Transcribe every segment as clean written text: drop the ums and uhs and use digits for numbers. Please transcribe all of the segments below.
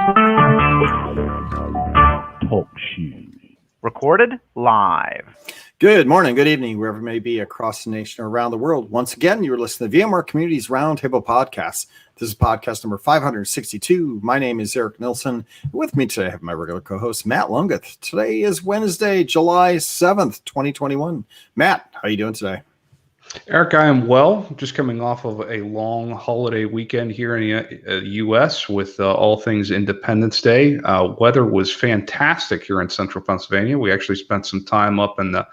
Talk shoes. Recorded live. Good morning, good evening, wherever you may be across the nation or around the world. Once again, you're listening to VMware Communities Roundtable Podcast. This is podcast number 562. My name is Eric Nilsson. With me today, I have my regular co-host, Matt Langguth. Today is Wednesday, July 7th, 2021. Matt, how are you doing today? Eric, I am well. Just coming off of a long holiday weekend here in the U.S. with all things Independence Day. Weather was fantastic here in central Pennsylvania. We actually spent some time up in the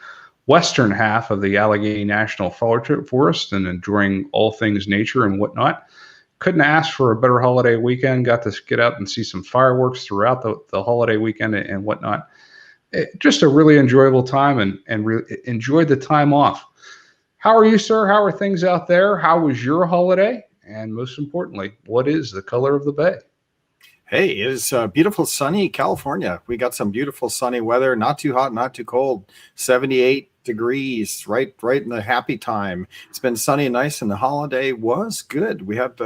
western half of the Allegheny National Forest and enjoying all things nature and whatnot. Couldn't ask for a better holiday weekend. Got to get out and see some fireworks throughout the holiday weekend and whatnot. Just a really enjoyable time and enjoyed the time off. How are you, sir? How are things out there? How was your holiday? And most importantly, what is the color of the bay? Hey, it is beautiful, sunny California. We got some beautiful sunny weather, not too hot, not too cold, 78 degrees, right in the happy time. It's been sunny and nice, and the holiday was good. We had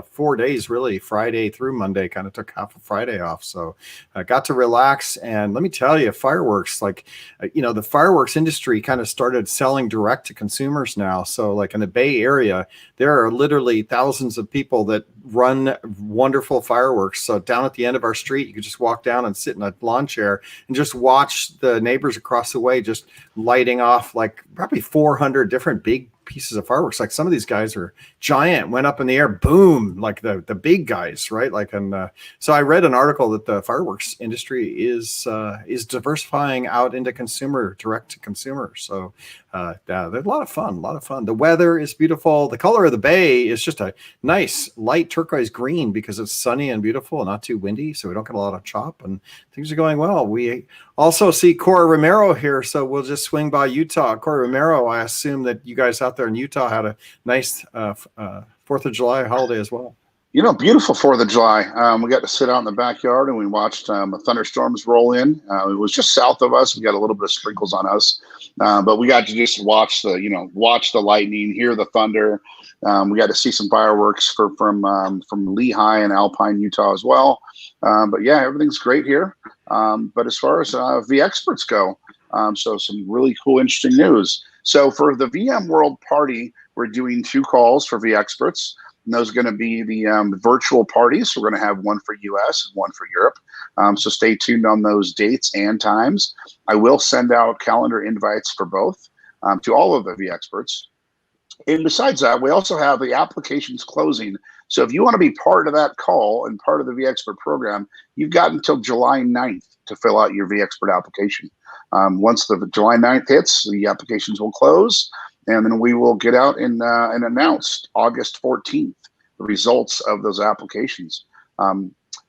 4 days really, Friday through Monday. Kind of took half of Friday off, so I got to relax. And let me tell you, fireworks, the fireworks industry kind of started selling direct to consumers now. So like in the Bay Area, there are literally thousands of people that run wonderful fireworks. So down at the end of our street, you could just walk down and sit in a lawn chair and just watch the neighbors across the way just lighting off like probably 400 different big pieces of fireworks. Like some of these guys are giant, went up in the air, boom, like the big guys, right? So I read an article that the fireworks industry is diversifying out into direct to consumer. So they're a lot of fun. The weather is beautiful. The color of the bay is just a nice light turquoise green because it's sunny and beautiful and not too windy, so we don't get a lot of chop, and things are going well. We also see Corey Romero here, so we'll just swing by Utah. Corey Romero, I assume that you guys out there in Utah had a nice 4th of July holiday as well. Beautiful 4th of July. We got to sit out in the backyard and we watched thunderstorms roll in. It was just south of us. We got a little bit of sprinkles on us, but we got to just watch the lightning, hear the thunder. We got to see some fireworks from Lehigh and Alpine, Utah as well. But yeah, everything's great here. But as far as VExperts go, so some really cool, interesting news. So for the VMworld party, we're doing 2 calls for VExperts. And those are going to be the virtual parties. So we're going to have one for US and one for Europe. So stay tuned on those dates and times. I will send out calendar invites for both to all of the VExperts. And besides that, we also have the applications closing. So if you want to be part of that call and part of the VExpert program, you've got until July 9th to fill out your VExpert application. Once the July 9th hits, the applications will close. And then we will get out and announce August 14th the results of those applications.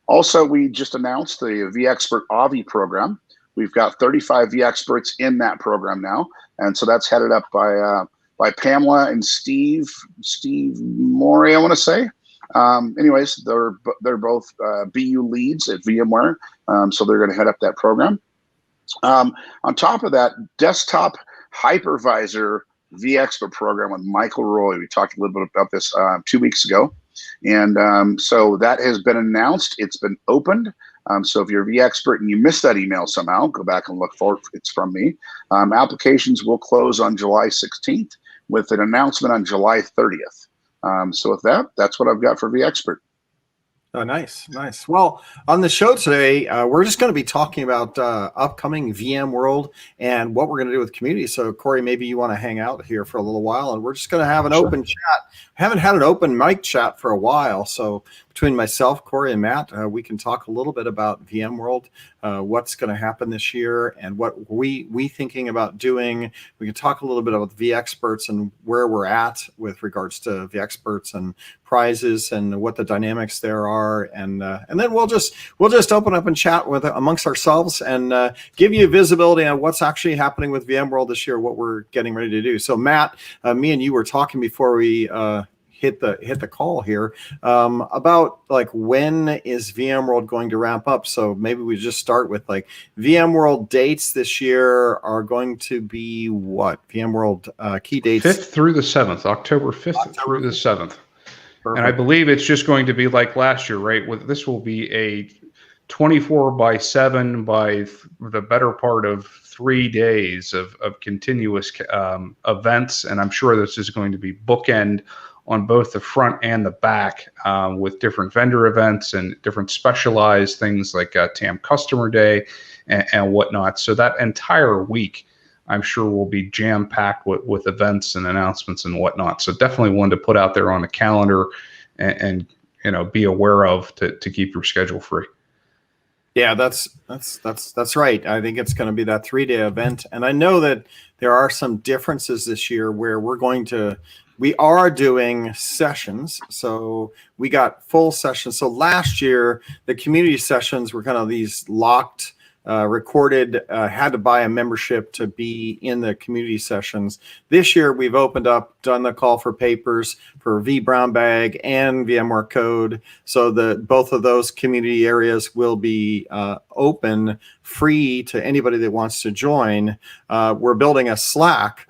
Also, we just announced the VExpert Avi program. We've got 35 VExperts in that program now, and so that's headed up by Pamela and Steve Morey, I want to say. Anyways, they're both BU leads at VMware, so they're going to head up that program. On top of that, desktop hypervisor VExpert program with Michael Roy. We talked a little bit about this 2 weeks ago. And so that has been announced. It's been opened. So if you're a VExpert and you missed that email somehow, go back and look for it. It's from me. Applications will close on July 16th with an announcement on July 30th. So with that, that's what I've got for VExpert. Oh, nice. Well, on the show today, we're just going to be talking about upcoming VMworld and what we're going to do with community. So, Corey, maybe you want to hang out here for a little while, and we're just going to have an open chat. I haven't had an open mic chat for a while, so between myself, Corey, and Matt, we can talk a little bit about VMworld, what's going to happen this year, and what we thinking about doing. We can talk a little bit about VExperts and where we're at with regards to VExperts and prizes and what the dynamics there are, and then we'll just open up and chat with amongst ourselves and give you visibility on what's actually happening with VMworld this year, what we're getting ready to do. So, Matt, me and you were talking before we hit the call here about like when is VMworld going to ramp up. So maybe we just start with like VMworld dates this year are going to be what? VMworld key dates 5th through the 7th, October 5th through the 7th. Perfect. And I believe it's just going to be like last year, right? This will be 24/7 by the better part of 3 days of continuous events. And I'm sure this is going to be bookend on both the front and the back with different vendor events and different specialized things like TAM Customer Day and whatnot. So that entire week, I'm sure will be jam-packed with events and announcements and whatnot. So definitely one to put out there on the calendar and be aware of to keep your schedule free. Yeah, that's right. I think it's going to be that 3-day event, and I know that there are some differences this year where we are doing sessions. So we got full sessions. So last year the community sessions were kind of these locked, recorded, had to buy a membership to be in the community sessions. This year we've opened up, done the call for papers for vBrownBag and VMware Code. So both of those community areas will be open, free to anybody that wants to join. We're building a Slack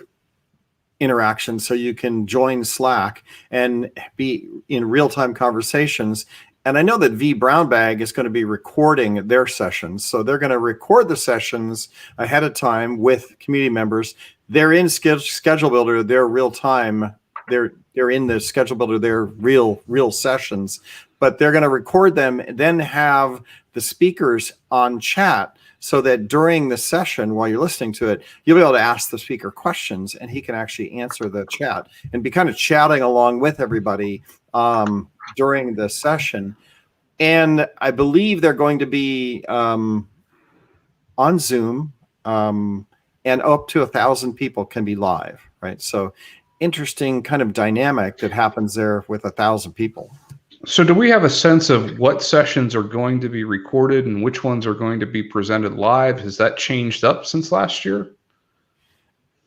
interaction so you can join Slack and be in real-time conversations. And I know that vBrownBag is going to be recording their sessions. So they're going to record the sessions ahead of time with community members. They're in Schedule Builder, they're real time. They're in the Schedule Builder, they're real sessions. But they're going to record them and then have the speakers on chat so that during the session, while you're listening to it, you'll be able to ask the speaker questions and he can actually answer the chat and be kind of chatting along with everybody during the session. And I believe they're going to be on Zoom, and up to 1,000 people can be live, right? So interesting kind of dynamic that happens there with 1,000 people. So do we have a sense of what sessions are going to be recorded and which ones are going to be presented live? Has that changed up since last year?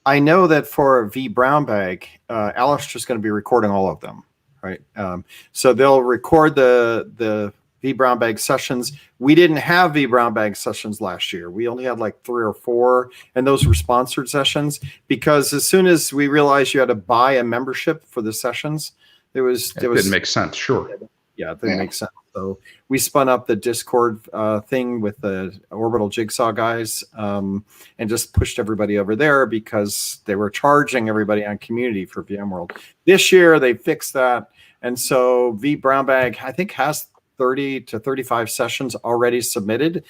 I know that for vBrownBag, Alistair's going to be recording all of them, right? So they'll record the vBrownBag sessions. We didn't have vBrownBag sessions last year. We only had like 3 or 4, and those were sponsored sessions because as soon as we realized you had to buy a membership for the sessions, it didn't make sense. Sure. Yeah, it didn't make sense. So we spun up the Discord thing with the Orbital Jigsaw guys and just pushed everybody over there because they were charging everybody on community for VMworld. This year they fixed that. And so vBrownBag, I think, has 30 to 35 sessions already submitted.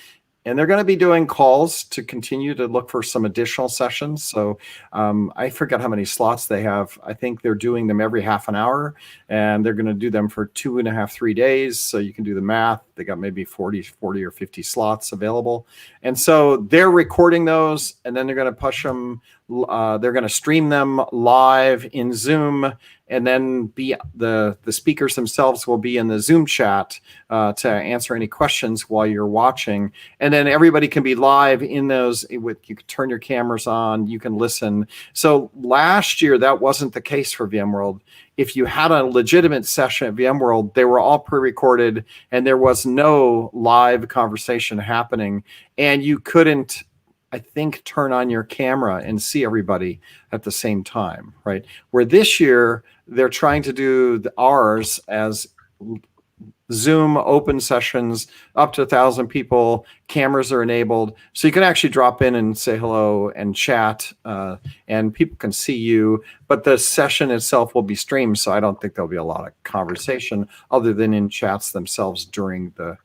And they're going to be doing calls to continue to look for some additional sessions. So I forget how many slots they have. I think they're doing them every half an hour, and they're going to do them for 2.5, 3 days. So you can do the math. They got maybe 40 or 50 slots available. And so they're recording those, and then they're going to push them. They're going to stream them live in Zoom, and then the speakers themselves will be in the Zoom chat to answer any questions while you're watching. And then everybody can be live in those. You can turn your cameras on, you can listen. So last year, that wasn't the case for VMworld. If you had a legitimate session at VMworld, they were all pre-recorded and there was no live conversation happening. And you couldn't, I think, turn on your camera and see everybody at the same time, right? Where this year, they're trying to do ours as Zoom open sessions, up to 1,000 people, cameras are enabled. So you can actually drop in and say hello and chat, and people can see you, but the session itself will be streamed. So I don't think there'll be a lot of conversation other than in chats themselves during the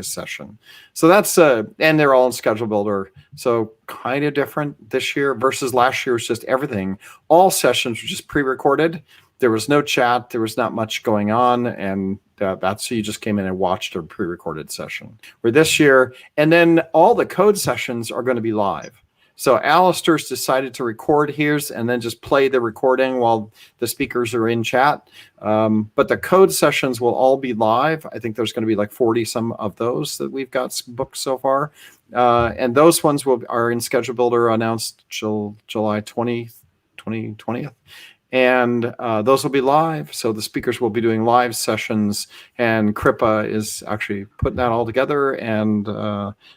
session. So that's, and they're all in Schedule Builder. So kind of different this year versus last year. It's just everything. All sessions were just pre-recorded. There was no chat. There was not much going on. And that's, so you just came in and watched a pre-recorded session. Where this year, and then all the code sessions are going to be live. So Alistair's decided to record his and then just play the recording while the speakers are in chat. But the code sessions will all be live. I think there's going to be like 40 some of those that we've got booked so far. And those ones are in Schedule Builder, announced July 20th. And those will be live. So the speakers will be doing live sessions, and Kripa is actually putting that all together. And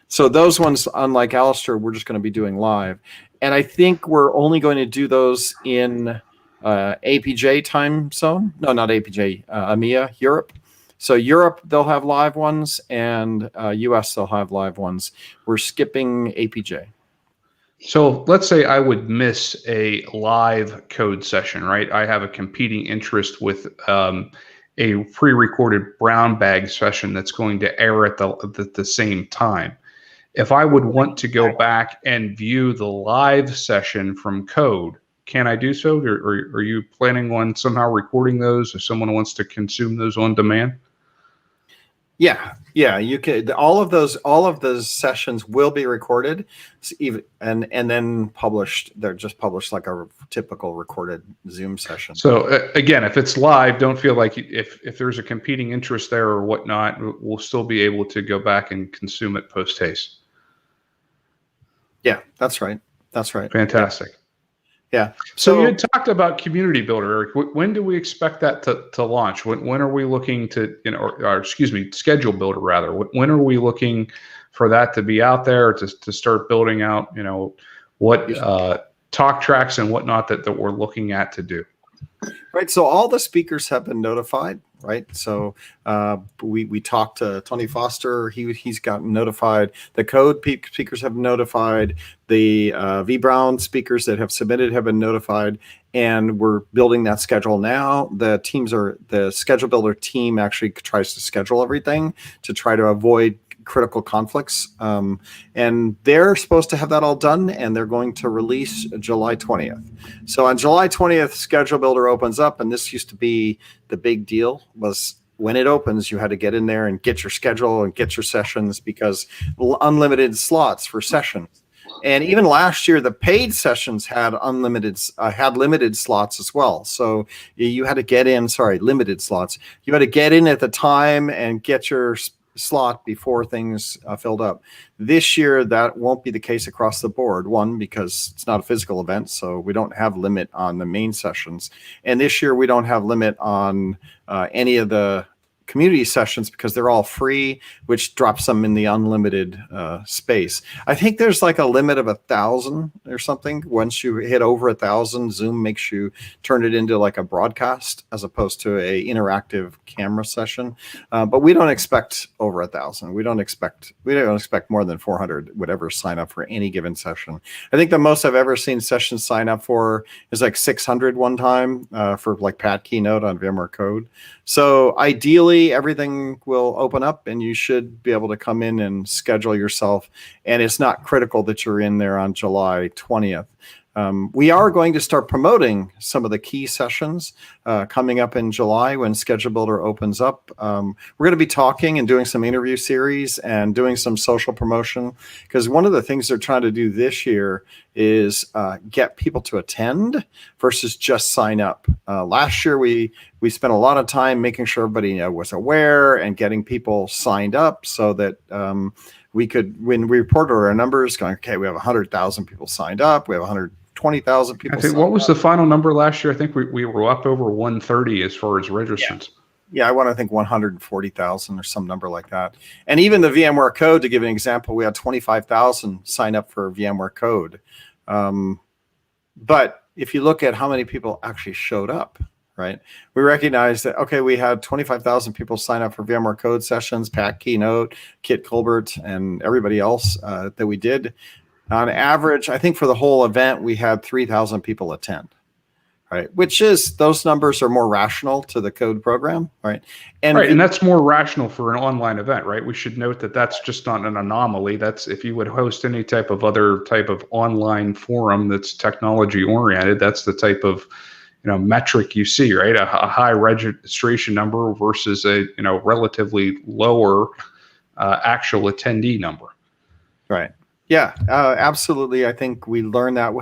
so those ones, unlike Alistair, we're just going to be doing live. And I think we're only going to do those in APJ time zone. No, not APJ, EMEA, Europe. So Europe, they'll have live ones, and US, they'll have live ones. We're skipping APJ. So let's say I would miss a live code session, right? I have a competing interest with a pre-recorded brown bag session that's going to air at the same time. If I would want to go back and view the live session from code, can I do so? Or are you planning on somehow recording those if someone wants to consume those on demand? Yeah, you can. All of those sessions will be recorded, and then published. They're just published like a typical recorded Zoom session. So again, if it's live, don't feel like if there's a competing interest there or whatnot, we'll still be able to go back and consume it post haste. Yeah, that's right. Fantastic. Yeah. So you had talked about Community Builder, Eric. When do we expect that to launch? When are we looking to, or excuse me, Schedule Builder rather? When are we looking for that to be out there to start building out, what talk tracks and whatnot that we're looking at to do? Right. So all the speakers have been notified, right? So we talked to Tony Foster. He's gotten notified. The code speakers have been notified. The vBrown speakers that have submitted have been notified. And we're building that schedule now. The Schedule Builder team actually tries to schedule everything to try to avoid critical conflicts. And they're supposed to have that all done, and they're going to release July 20th. So on July 20th, Schedule Builder opens up, and this used to be the big deal, was when it opens, you had to get in there and get your schedule and get your sessions, because unlimited slots for sessions. And even last year, the paid sessions had limited slots as well. So you had to get in, limited slots. You had to get in at the time and get your slot before things filled up. This year, that won't be the case across the board. One, because it's not a physical event, so we don't have limit on the main sessions. And this year, we don't have limit on any of the community sessions because they're all free, which drops them in the unlimited space. I think there's like a limit of 1,000 or something. Once you hit over 1,000, Zoom makes you turn it into like a broadcast as opposed to a interactive camera session. But we don't expect over 1,000. We don't expect more than 400 would ever sign up for any given session. I think the most I've ever seen sessions sign up for is like 600 one time for like Pat Keynote on VMware Code. So ideally, everything will open up and you should be able to come in and schedule yourself. And it's not critical that you're in there on July 20th. We are going to start promoting some of the key sessions coming up in July when Schedule Builder opens up. We're going to be talking and doing some interview series and doing some social promotion, because one of the things they're trying to do this year is get people to attend versus just sign up. Last year, we spent a lot of time making sure everybody was aware and getting people signed up so that we could, when we reported our numbers, going, okay, we have 100,000 people signed up, we have 120,000 people. I think what was the final number last year? I think we were up over 130 as far as registrants. Yeah, I want to think 140,000 or some number like that. And even the VMware Code, to give an example, we had 25,000 sign up for VMware Code. But if you look at how many people actually showed up, right, we recognize that, okay, we had 25,000 people sign up for VMware Code sessions, Pat Keynote, Kit Colbert, and everybody else that we did. On average, I think for the whole event, we had 3,000 people attend, right? Which is, those numbers are more rational to the code program, right? And that's more rational for an online event, right? We should note that that's just not an anomaly. That's, if you would host any type of other type of online forum that's technology oriented, that's the type of metric you see, right? A high registration number versus a relatively lower actual attendee number. Right. Yeah, absolutely. I think we learned that.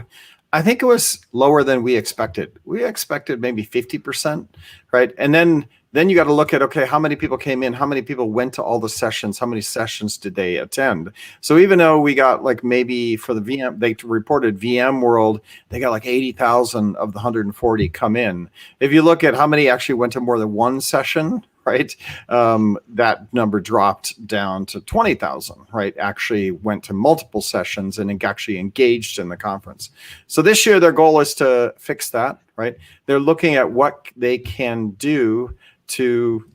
I think it was lower than we expected. We expected maybe 50%, right? And then you got to look at, okay, how many people came in? How many people went to all the sessions? How many sessions did they attend? So even though we got like maybe for the they reported VMworld, they got like 80,000 of the 140 come in. If you look at how many actually went to more than one session, right, that number dropped down to 20,000, right, actually went to multiple sessions and actually engaged in the conference. So this year, their goal is to fix that, right? They're looking at what they can do to,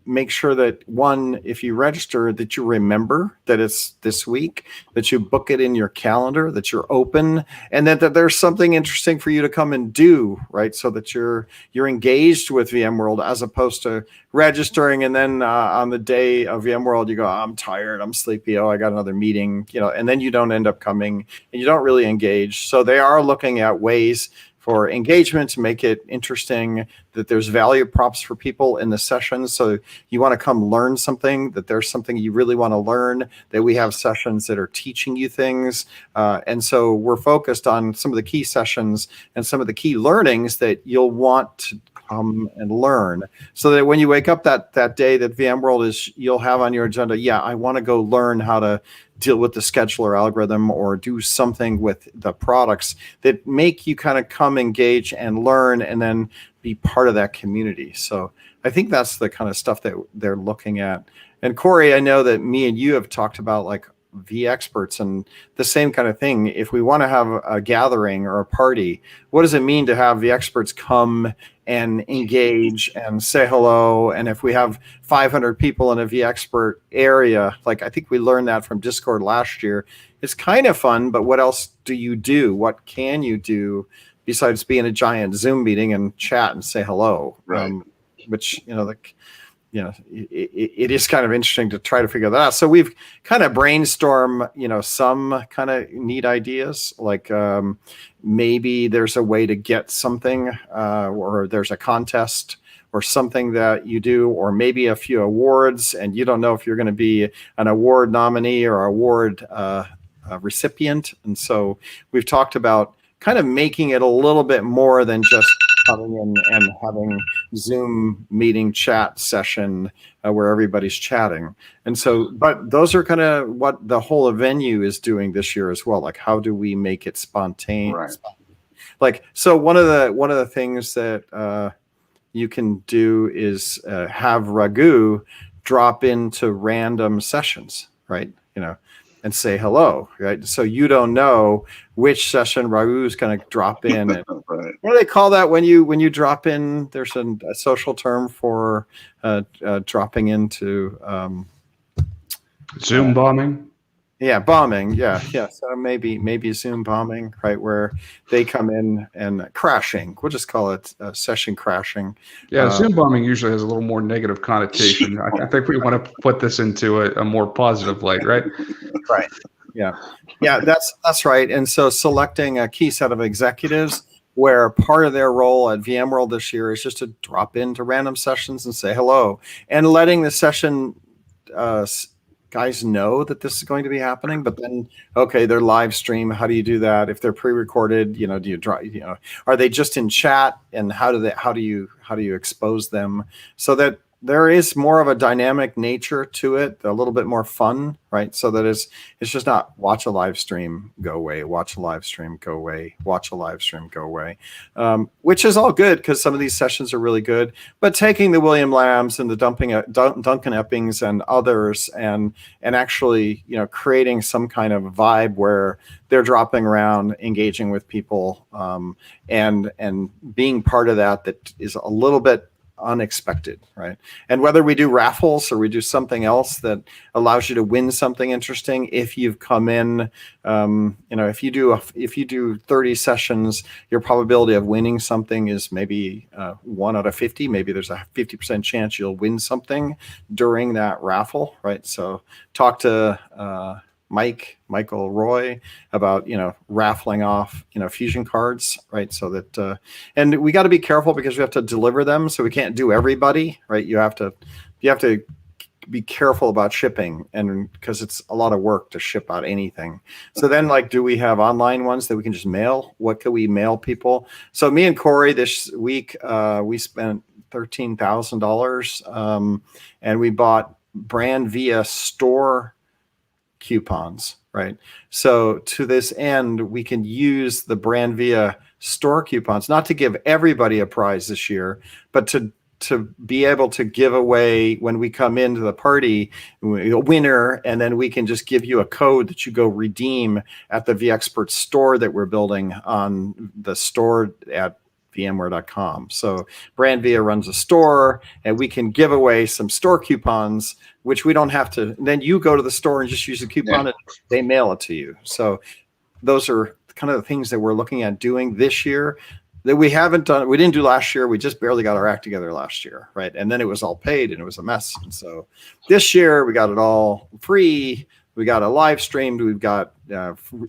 make sure that one, if you register, that you remember that it's this week, that you book it in your calendar, that you're open, and that there's something interesting for you to come and do, right? So that you're engaged with VMworld, as opposed to registering and then on the day of VMworld you go, I'm tired, I'm sleepy, I got another meeting, and then you don't end up coming and you don't really engage. So they are looking at ways for engagement to make it interesting, that there's value props for people in the sessions. So you want to come learn something, that there's something you really want to learn, that we have sessions that are teaching you things. And so we're focused on some of the key sessions and some of the key learnings that you'll want to come and learn, so that when you wake up that day that VMworld is, you'll have on your agenda, I want to go learn how to deal with the scheduler algorithm or do something with the products that make you kind of come engage and learn and then be part of that community. So I think that's the kind of stuff that they're looking at. And Corey, I know that me and you have talked about like VExperts and the same kind of thing. If we want to have a gathering or a party, what does it mean to have VExperts come and engage and say hello? And if we have 500 people in a VExpert area, like I think we learned that from Discord last year, it's kind of fun, but what else do you do? What can you do besides being a giant Zoom meeting and chat and say hello? Right. Which, it is kind of interesting to try to figure that out. So we've kind of brainstormed, some kind of neat ideas, like maybe there's a way to get something, or there's a contest or something that you do, or maybe a few awards, and you don't know if you're going to be an award nominee or award recipient. And so we've talked about kind of making it a little bit more than just coming in and having Zoom meeting chat session where everybody's chatting. And so, but those are kind of what the whole venue is doing this year as well. Like, how do we make it spontaneous? Right. Like, so one of the things that you can do is have Raghu drop into random sessions, right? And say hello, right? So you don't know which session Raghu's going to drop in. And Right. what do they call that when you drop in? There's a social term for dropping into Zoom bombing. Yeah, bombing. Yeah. So maybe Zoom bombing, right? Where they come in and crashing. We'll just call it session crashing. Yeah, Zoom bombing usually has a little more negative connotation. I think we want to put this into a more positive light, right? Right. Yeah. That's right. And so selecting a key set of executives where part of their role at VMworld this year is just to drop into random sessions and say hello, and letting the session guys know that this is going to be happening. But then, okay, they're live stream. How do you do that? If they're pre-recorded, do you draw? Are they just in chat? And how do you expose them so that there is more of a dynamic nature to it, a little bit more fun, right? So that it's just not watch a live stream, go away, watch a live stream, go away, watch a live stream, go away, which is all good because some of these sessions are really good. But taking the William Lambs and the Duncan Eppings and others and actually, creating some kind of vibe where they're dropping around, engaging with people, and being part of that is a little bit unexpected, right? And whether we do raffles or we do something else that allows you to win something interesting, if you've come in, if you do 30 sessions, your probability of winning something is maybe 1 out of 50. Maybe there's a 50% chance you'll win something during that raffle, right? So talk to Michael Roy about, raffling off, fusion cards, right? So that, and we got to be careful because we have to deliver them. So we can't do everybody, right? You have to be careful about shipping, and because it's a lot of work to ship out anything. So then, like, do we have online ones that we can just mail? What can we mail people? So me and Corey this week, we spent $13,000, and we bought brand via store coupons, right? So to this end, we can use the brand via store coupons, not to give everybody a prize this year, but to be able to give away when we come into the party a winner, and then we can just give you a code that you go redeem at the VExpert store that we're building on the store at VMware.com. So Brandvia runs a store, and we can give away some store coupons, which we don't have to. Then you go to the store and just use the coupon, and they mail it to you. So those are kind of the things that we're looking at doing this year that we haven't done. We didn't do last year. We just barely got our act together last year, right? And then it was all paid, and it was a mess. And so this year we got it all free. We got a live streamed. We've got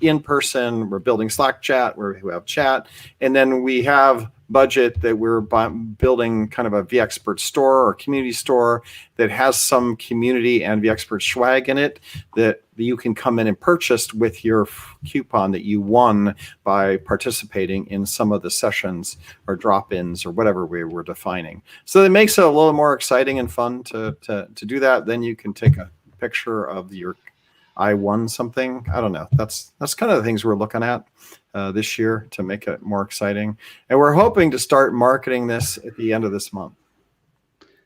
in person. We're building Slack chat where we have chat, and then we have budget that we're building kind of a vExpert store or community store that has some community and vExpert swag in it that you can come in and purchase with your coupon that you won by participating in some of the sessions or drop-ins or whatever we were defining. So it makes it a little more exciting and fun to do that. Then you can take a picture of your I won something. I don't know. That's kind of the things we're looking at this year to make it more exciting. And we're hoping to start marketing this at the end of this month.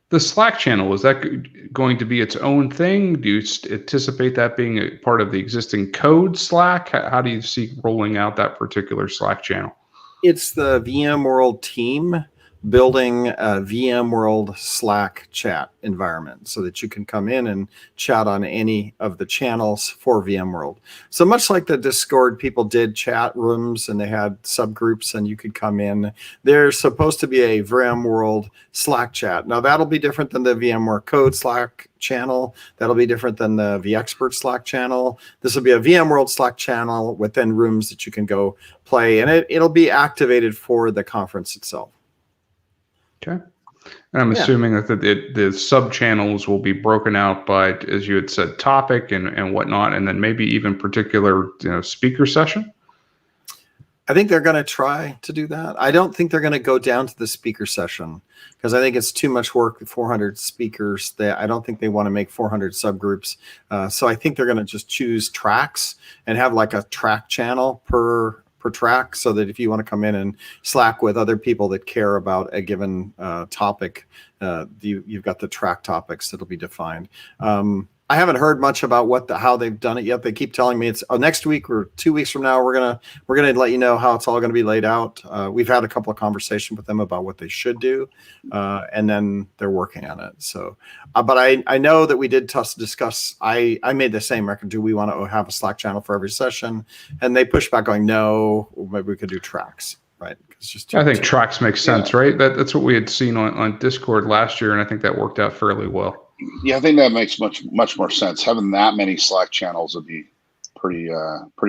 The Slack channel, is that going to be its own thing? Do you anticipate that being a part of the existing code Slack? How do you see rolling out that particular Slack channel? It's the VMworld team building a VMworld Slack chat environment so that you can come in and chat on any of the channels for VMworld. So much like the Discord people did chat rooms and they had subgroups and you could come in, there's supposed to be a VMworld Slack chat. Now that'll be different than the VMware Code Slack channel. That'll be different than the vExpert Slack channel. This will be a VMworld Slack channel within rooms that you can go play, and it'll be activated for the conference itself. Okay. And I'm assuming that the sub channels will be broken out by, as you had said, topic and whatnot, and then maybe even particular speaker session. I think they're going to try to do that. I don't think they're going to go down to the speaker session because I think it's too much work with 400 speakers. I don't think they want to make 400 subgroups. So I think they're going to just choose tracks and have like a track channel per track, so that if you want to come in and Slack with other people that care about a given topic, you've got the track topics that'll be defined. I haven't heard much about how they've done it yet. They keep telling me it's next week or 2 weeks from now. We're gonna let you know how it's all going to be laid out. We've had a couple of conversations with them about what they should do, and then they're working on it. So, but I know that we did discuss. I made the same record. Do we want to have a Slack channel for every session? And they pushed back, going, no, maybe we could do tracks. Right. It's just I think tracks make sense, right? That's what we had seen on Discord last year, and I think that worked out fairly well. Yeah, I think that makes much more sense. Having that many Slack channels would be pretty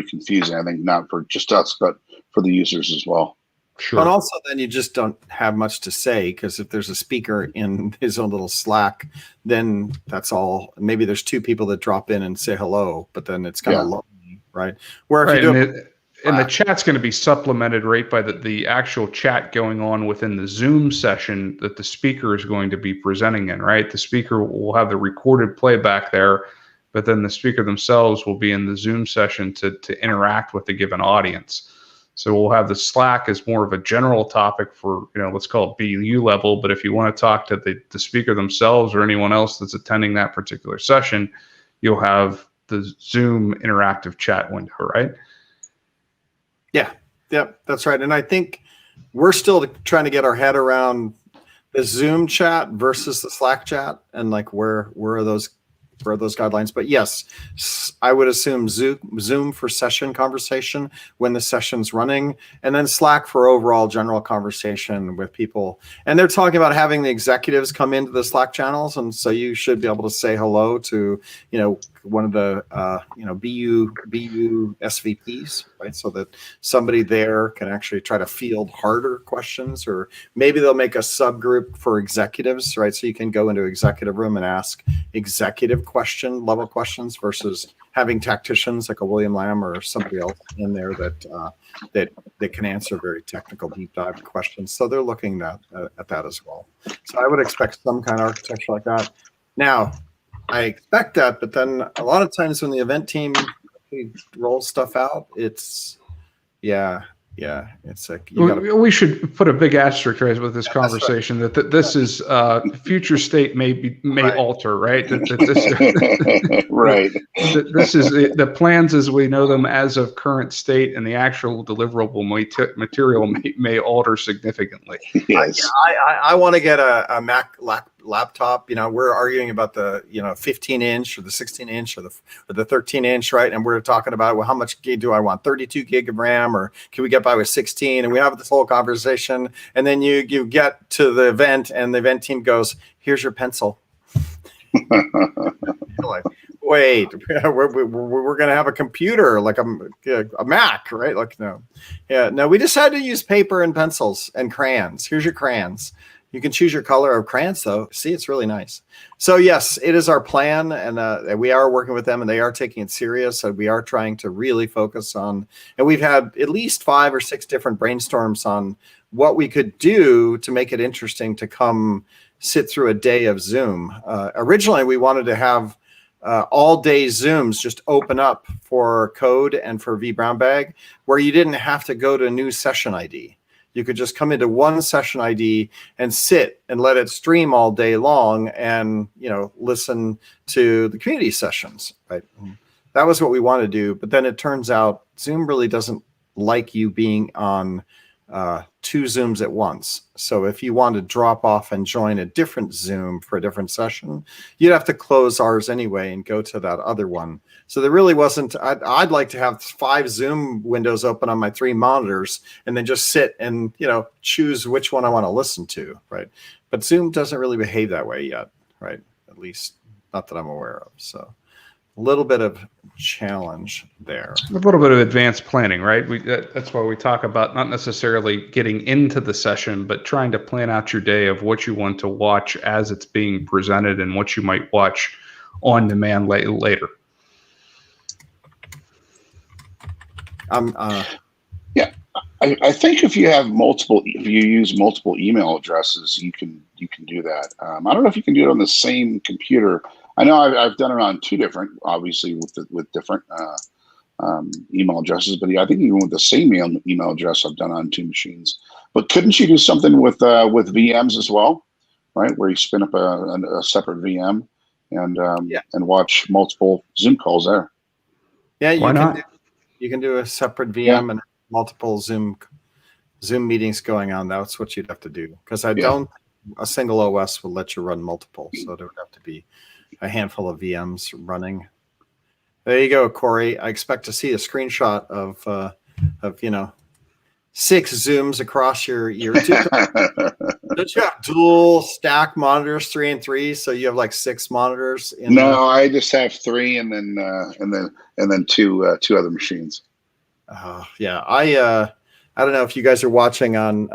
confusing. I think not for just us, but for the users as well. Sure. But also, then you just don't have much to say, because if there's a speaker in his own little Slack, then that's all. Maybe there's two people that drop in and say hello, but then it's kind of lonely, right? Where if you do and the chat's going to be supplemented, right, by the actual chat going on within the Zoom session that the speaker is going to be presenting in, right? The speaker will have the recorded playback there, but then the speaker themselves will be in the Zoom session to interact with the given audience. So we'll have the Slack as more of a general topic for, let's call it BU level. But if you want to talk to the speaker themselves or anyone else that's attending that particular session, you'll have the Zoom interactive chat window, right? Yeah, that's right. And I think we're still trying to get our head around the Zoom chat versus the Slack chat, and like where are those guidelines. But yes, I would assume Zoom for session conversation when the session's running, and then Slack for overall general conversation with people. And they're talking about having the executives come into the Slack channels, and so you should be able to say hello to one of the BU SVPs, right? So that somebody there can actually try to field harder questions, or maybe they'll make a subgroup for executives, right? So you can go into executive room and ask executive level questions versus having tacticians like a William Lamb or somebody else in there that can answer very technical deep dive questions. So they're looking at that as well. So I would expect some kind of architecture like that. Now, I expect that, but then a lot of times when the event team rolls stuff out, Yeah, it's like we should put a big asterisk right with this conversation that this is future state may Right. alter, right? That this Right. this is the plans as we know them as of current state, and the actual deliverable material may alter significantly. Yes. I want to get a Mac laptop. We're arguing about the 15-inch or the 16-inch or the 13-inch, right? And we're talking about, well, how much gig do I want? 32 gig of RAM, or can we get by with 16? And we have this whole conversation, and then you get to the event, and the event team goes, "Here's your pencil." You're like, wait, we're going to have a computer, like a Mac, right? Like, no. Yeah, no, we decided to use paper and pencils and crayons. Here's your crayons. You can choose your color of crayons, though. See, it's really nice. So, yes, it is our plan, and we are working with them, and they are taking it serious. And we are trying to really focus on, and we've had at least 5 or 6 different brainstorms on what we could do to make it interesting to come sit through a day of Zoom. Originally, we wanted to have all day Zooms just open up for code and for vBrownBag, where you didn't have to go to a new session ID. You could just come into one session ID and sit and let it stream all day long and, listen to the community sessions, right? That was what we wanted to do. But then it turns out Zoom really doesn't like you being on 2 Zooms at once. So if you want to drop off and join a different Zoom for a different session, you'd have to close ours anyway and go to that other one. So there really wasn't, I'd like to have 5 Zoom windows open on my 3 monitors and then just sit and, choose which one I want to listen to, right? But Zoom doesn't really behave that way yet, right? At least not that I'm aware of. So a little bit of challenge there. A little bit of advanced planning, right? That's why we talk about not necessarily getting into the session, but trying to plan out your day of what you want to watch as it's being presented and what you might watch on demand later. Yeah, I think if you use multiple email addresses, you can do that. I don't know if you can do it on the same computer. I know I've done it on 2 different, obviously with different email addresses, but I think even with the same email address, I've done it on 2 machines. But couldn't you do something with VMs as well, right? Where you spin up a separate VM and watch multiple Zoom calls there. Yeah, Why not? You can do a separate VM and multiple Zoom meetings going on. That's what you'd have to do, because a single OS will let you run multiple, so there would have to be a handful of VMs running. There you go, Corey. I expect to see a screenshot of 6 Zooms across your Don't you have dual stack monitors, 3 and 3? So you have like 6 monitors. No, I just have 3, and then 2 other machines. Yeah, I don't know if you guys are watching on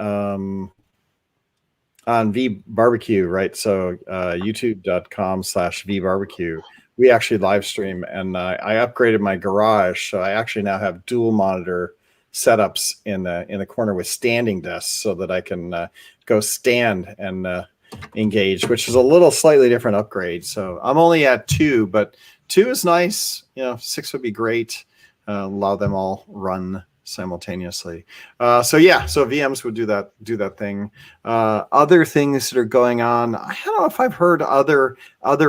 VBarbecue, right? So youtube.com/VBarbecue. We actually live stream, and I upgraded my garage, so I actually now have dual monitor setups in the corner with standing desks, so that I can go stand and engage, which is a little slightly different upgrade. So I'm only at 2, but 2 is nice. 6 would be great. Allow them all run simultaneously. So VMs would do that thing. Other things that are going on, I don't know if I've heard other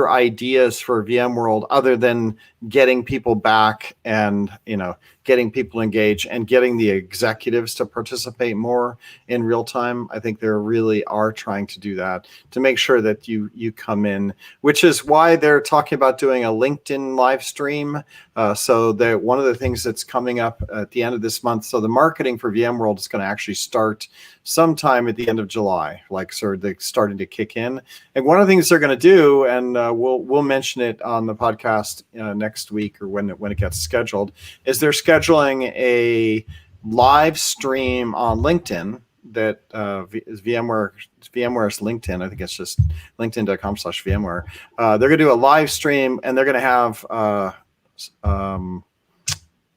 ideas for VMworld other than getting people back and getting people engaged and getting the executives to participate more in real time. I think they really are trying to do that to make sure that you come in, which is why they're talking about doing a LinkedIn live stream. So that one of the things that's coming up at the end of this month. So the marketing for VMworld is going to actually start sometime at the end of July, like sort of they're starting to kick in. And one of the things they're going to do, and we'll mention it on the podcast next week or when it gets scheduled, is they're scheduling a live stream on LinkedIn that is VMware's LinkedIn. I think it's just linkedin.com/VMware. They're going to do a live stream, and they're going to have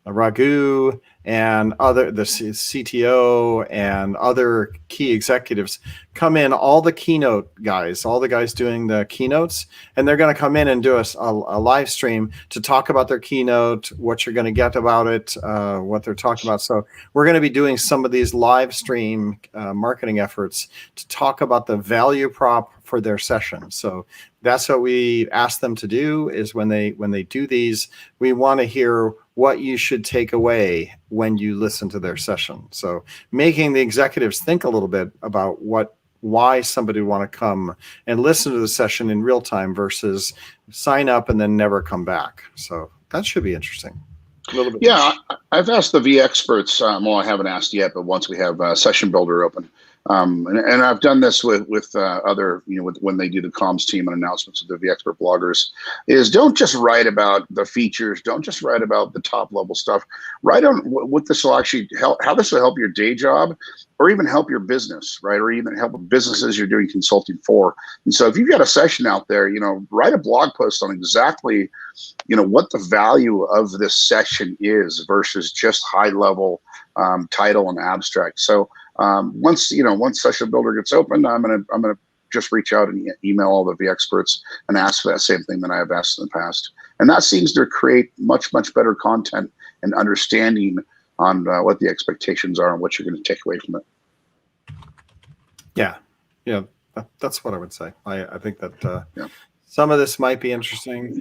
Raghu and the CTO and other key executives come in, all the keynote guys, all the guys doing the keynotes, and they're going to come in and do a live stream to talk about their keynote, what you're going to get about it, what they're talking about. So we're going to be doing some of these live stream marketing efforts to talk about the value prop for their session. So that's what we ask them to do, is when they do these, we want to hear what you should take away when you listen to their session. So making the executives think a little bit about why somebody would want to come and listen to the session in real time versus sign up and then never come back. So that should be interesting. A little bit. Yeah, I've asked the V experts. Well, I haven't asked yet, but once we have Session Builder open, and I've done this with other, when they do the comms team and announcements with the V expert bloggers, is don't just write about the features, don't just write about the top level stuff. Write on what this will actually help, how this will help your day job, or even help your business, right? Or even help businesses you're doing consulting for. And so if you've got a session out there, write a blog post on exactly, what the value of this session is versus just high level title and abstract. So once Session Builder gets open, I'm gonna just reach out and email all the V experts and ask for that same thing that I have asked in the past. And that seems to create much better content and understanding on what the expectations are and what you're going to take away from it. Yeah, that's what I would say. I think that some of this might be interesting.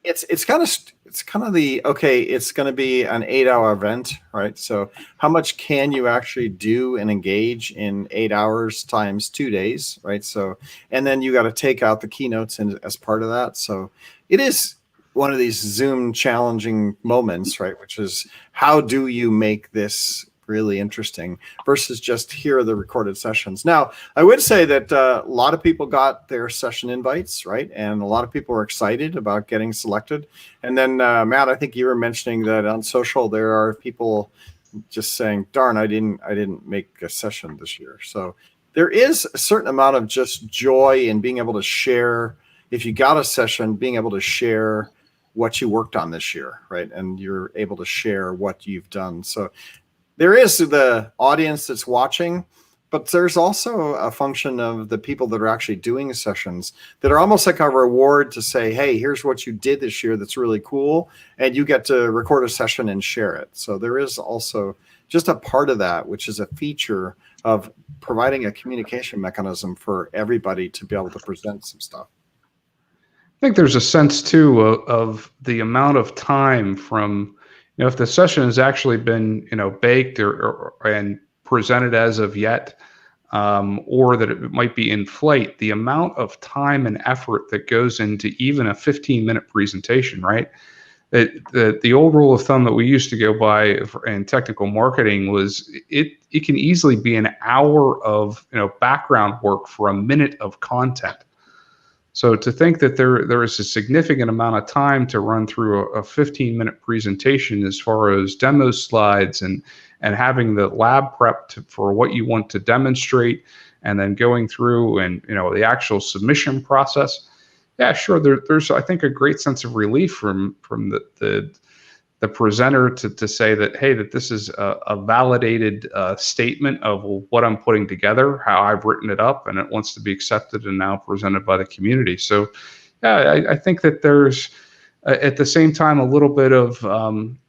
It's kind of it's going to be an 8-hour event, right? So how much can you actually do and engage in 8 hours times 2 days, right? So, and then you got to take out the keynotes as part of that. So it is one of these Zoom challenging moments, right? Which is, how do you make this really interesting versus just here are the recorded sessions. Now, I would say that a lot of people got their session invites, right? And a lot of people were excited about getting selected. And then Matt, I think you were mentioning that on social, there are people just saying, darn, I didn't make a session this year. So there is a certain amount of just joy in being able to share, if you got a session, being able to share what you worked on this year, right? And you're able to share what you've done. So there is the audience that's watching, but there's also a function of the people that are actually doing sessions that are almost like a reward to say, hey, here's what you did this year that's really cool, and you get to record a session and share it. So there is also just a part of that, which is a feature of providing a communication mechanism for everybody to be able to present some stuff. I think there's a sense too of the amount of time from, if the session has actually been, baked or and presented as of yet, or that it might be in flight, the amount of time and effort that goes into even a 15-minute presentation, right? The old rule of thumb that we used to go by in technical marketing was it can easily be an hour of background work for a minute of content. So to think that there is a significant amount of time to run through a 15-minute presentation as far as demo slides and having the lab prep for what you want to demonstrate, and then going through and the actual submission process. Yeah, sure. There's I think a great sense of relief from the presenter to say that, hey, that this is a validated statement of what I'm putting together, how I've written it up, and it wants to be accepted and now presented by the community. So yeah, I think that there's at the same time a little bit of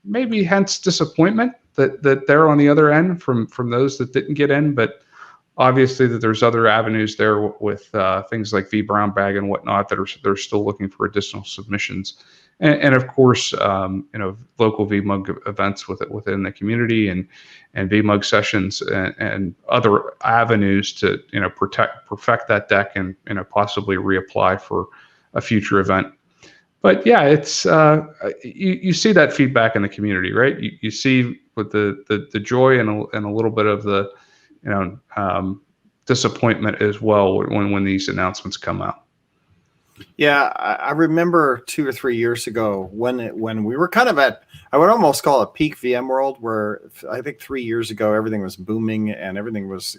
maybe hence disappointment that they're on the other end from those that didn't get in, but obviously that there's other avenues there with things like V Brown Bag and whatnot that they're still looking for additional submissions. And of course, local VMUG events within the community and VMUG sessions and other avenues to perfect that deck and possibly reapply for a future event. But yeah, it's you see that feedback in the community, right? You see with the joy and a little bit of the disappointment as well when these announcements come out. Yeah, I remember 2 or 3 years ago when we were kind of at, I would almost call it peak VMworld, where I think 3 years ago everything was booming and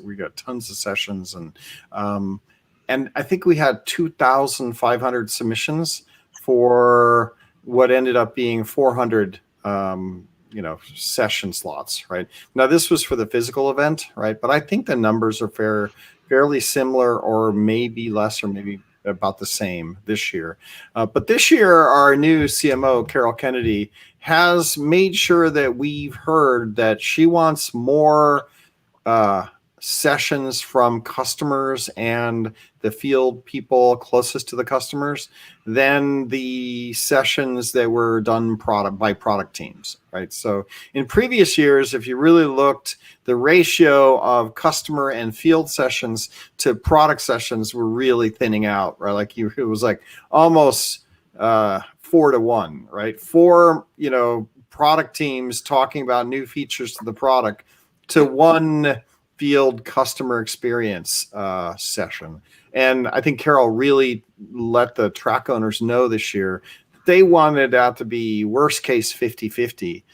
we got tons of sessions and I think we had 2,500 submissions for what ended up being 400 session slots, right? Now this was for the physical event, right? But I think the numbers are fairly similar, or maybe less, or maybe about the same this year. But this year, our new CMO, Carol Kennedy, has made sure that we've heard that she wants more sessions from customers and the field people closest to the customers than the sessions that were done by product teams, right? So in previous years, if you really looked, the ratio of customer and field sessions to product sessions were really thinning out, right? Like it was like almost 4-to-1, right? 4, product teams talking about new features to the product to 1 field customer experience session. And I think Carol really let the track owners know this year they wanted that to be worst case 50-50.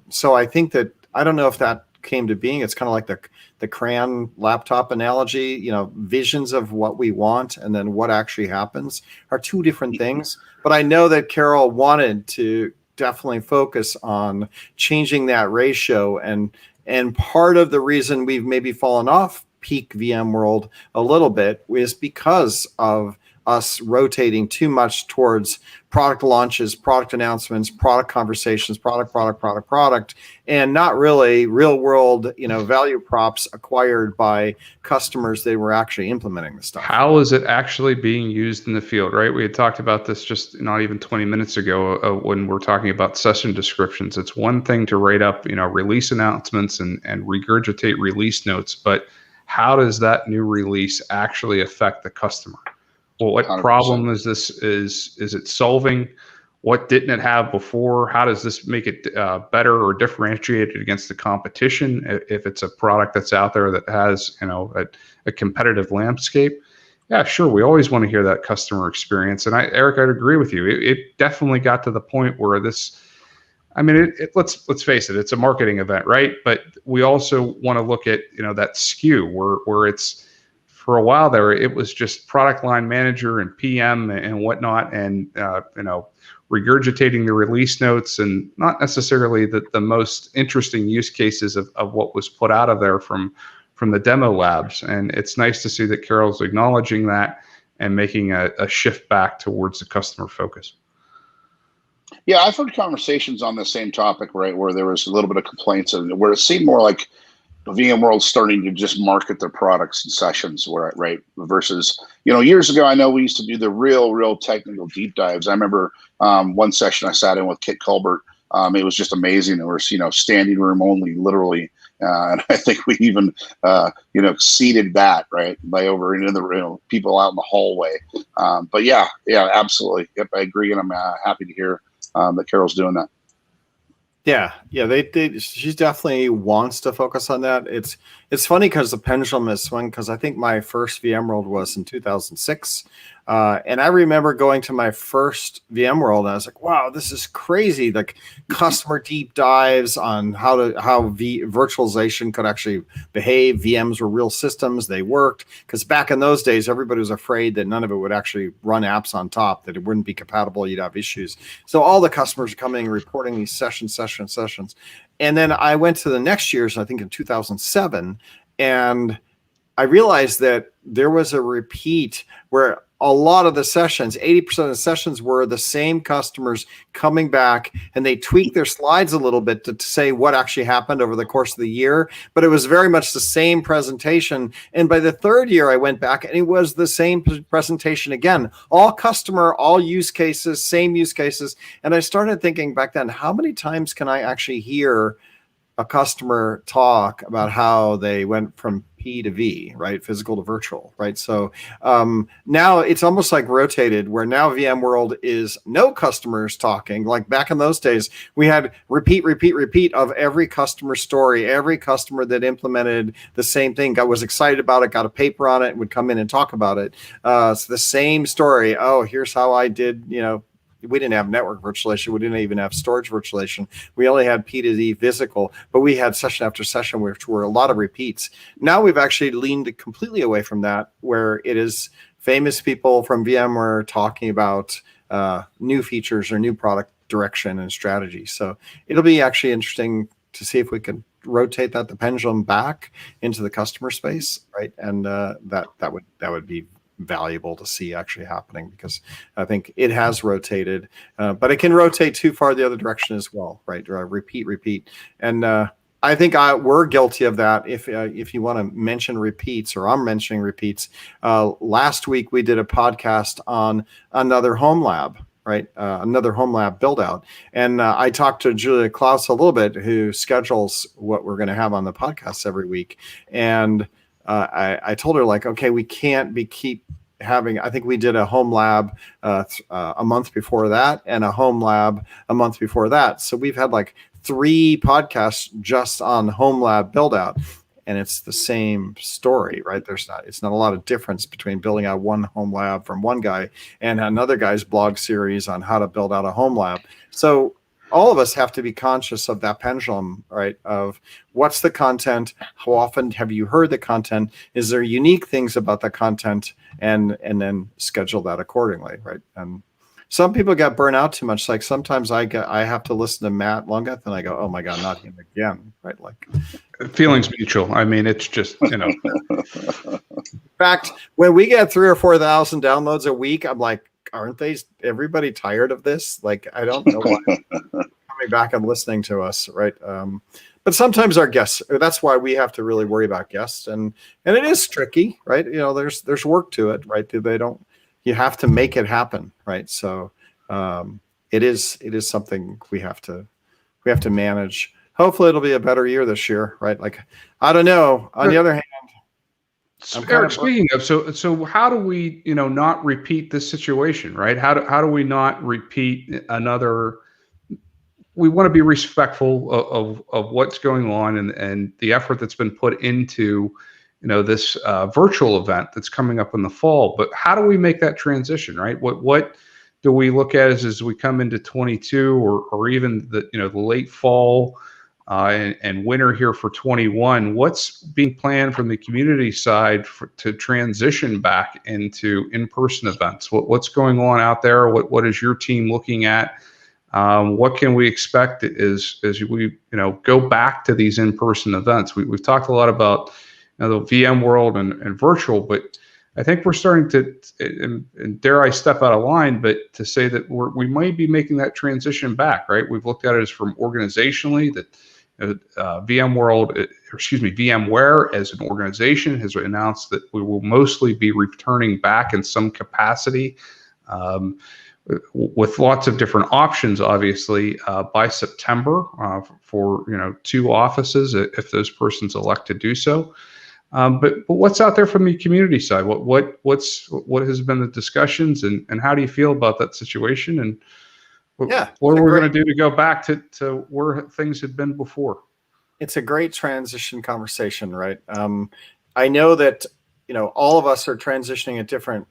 So I think that, I don't know if that came to being. It's kind of like the crayon laptop analogy, visions of what we want and then what actually happens are 2 different things. But I know that Carol wanted to definitely focus on changing that ratio, and part of the reason we've maybe fallen off peak VMworld a little bit is because of us rotating too much towards product launches, product announcements, product conversations, product, and not really real world, value props acquired by customers that were actually implementing the stuff. How is it actually being used in the field, right? We had talked about this just not even 20 minutes ago when we're talking about session descriptions. It's one thing to write up, release announcements and regurgitate release notes, but how does that new release actually affect the customer? Well, what 100%. Problem is this? Is it solving? What didn't it have before? How does this make it better or differentiated against the competition? If it's a product that's out there that has, a competitive landscape. Yeah, sure. We always want to hear that customer experience. And Eric, I'd agree with you. It definitely got to the point where this, let's face it, it's a marketing event, right? But we also want to look at, that SKU where it's, for a while there, it was just product line manager and PM and whatnot, and regurgitating the release notes, and not necessarily the most interesting use cases of what was put out of there from the demo labs. And it's nice to see that Carol's acknowledging that and making a shift back towards the customer focus. Yeah, I've heard conversations on the same topic, right, where there was a little bit of complaints, and where it seemed more like VMworld starting to just market their products and sessions, right? Versus, years ago, I know we used to do the real technical deep dives. I remember one session I sat in with Kit Colbert. It was just amazing. It was, standing room only, literally. And I think we even, seeded that, right, by over into the room, people out in the hallway. But yeah, absolutely. Yep, I agree. And I'm happy to hear that Carol's doing that. Yeah, she definitely wants to focus on that. It's funny because the pendulum has swung, because I think my first VMworld was in 2006. And I remember going to my first VMworld and I was like, wow, this is crazy. Like customer deep dives on how virtualization could actually behave. VMs were real systems. They worked, because back in those days, everybody was afraid that none of it would actually run apps on top, that it wouldn't be compatible. You'd have issues. So all the customers are coming and reporting these sessions. And then I went to the next year's, I think in 2007, and I realized that there was a repeat where a lot of the sessions, 80% of the sessions, were the same customers coming back, and they tweaked their slides a little bit to say what actually happened over the course of the year. But it was very much the same presentation. And by the third year, I went back and it was the same presentation again. All customer, all use cases, same use cases. And I started thinking back then, how many times can I actually hear a customer talk about how they went from P to V, right? Physical to virtual, right? So now it's almost like rotated, where now VMworld is no customers talking. Like back in those days, we had repeat of every customer story. Every customer that implemented the same thing, was excited about it, got a paper on it, would come in and talk about it. It's the same story. Oh, here's how I did, we didn't have network virtualization. We didn't even have storage virtualization. We only had P to Z physical, but we had session after session, which were a lot of repeats. Now we've actually leaned completely away from that, where it is famous people from VMware talking about new features or new product direction and strategy. So it'll be actually interesting to see if we can rotate the pendulum back into the customer space, right? And that would be valuable to see actually happening, because I think it has rotated, but it can rotate too far the other direction as well, right? Repeat, and I think we're guilty of that. If you want to mention repeats, or I'm mentioning repeats, last week we did a podcast on another home lab, right? Another home lab build out. And I talked to Julia Klaus a little bit, who schedules what we're going to have on the podcast every week. And I told her, like, okay, we can't keep having, I think we did a home lab a month before that, and a home lab a month before that. So we've had like 3 podcasts just on home lab build out. And it's the same story, right? It's not a lot of difference between building out one home lab from one guy and another guy's blog series on how to build out a home lab. So all of us have to be conscious of that pendulum, right? Of what's the content? How often have you heard the content? Is there unique things about the content? And then schedule that accordingly, right? And some people get burnt out too much. Like sometimes I have to listen to Matt Langguth and I go, oh my God, not him again, right? Like feelings mutual. I mean, it's just, In fact, when we get 3,000 or 4,000 downloads a week, I'm like, aren't everybody tired of this? Like, I don't know why coming back and listening to us, right? But sometimes our guests, that's why we have to really worry about guests, and it is tricky, right? There's work to it, right? You have to make it happen, right? So it is something we have to manage. Hopefully it'll be a better year this year, right? Like, I don't know. On the other hand, Eric, speaking of, so how do we, not repeat this situation, right? How do we not repeat another? We want to be respectful of what's going on and the effort that's been put into, this virtual event that's coming up in the fall. But how do we make that transition, right? What do we look at as we come into 22 or even the late fall and winter here for 21? What's being planned from the community side to transition back into in-person events? What's going on out there? What is your team looking at? What can we expect as we go back to these in-person events? We've talked a lot about the VMworld and virtual, but I think we're starting to, and dare I step out of line, but to say that we might be making that transition back, right? We've looked at it as from organizationally that VMware as an organization has announced that we will mostly be returning back in some capacity, with lots of different options, obviously, by September for 2 offices if those persons elect to do so. But what's out there from the community side? What has been the discussions, and how do you feel about that situation? And what we're going to do to go back to where things had been before? It's a great transition conversation, right? I know that all of us are transitioning at different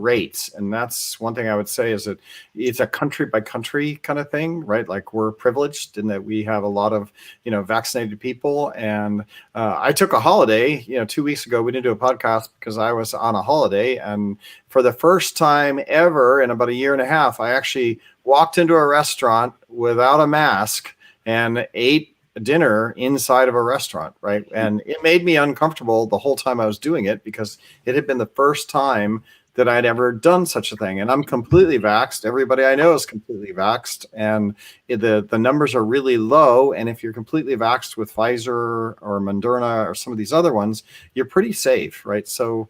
rates, and that's one thing I would say is that it's a country by country kind of thing, right? Like, we're privileged in that we have a lot of vaccinated people, and I took a holiday 2 weeks ago. We didn't do a podcast because I was on a holiday, and for the first time ever in about a year and a half, I actually walked into a restaurant without a mask and ate dinner inside of a restaurant, right? And it made me uncomfortable the whole time I was doing it, because it had been the first time that I'd ever done such a thing. And I'm completely vaxxed. Everybody I know is completely vaxxed, and the numbers are really low. And if you're completely vaxxed with Pfizer or Moderna or some of these other ones, you're pretty safe, right? So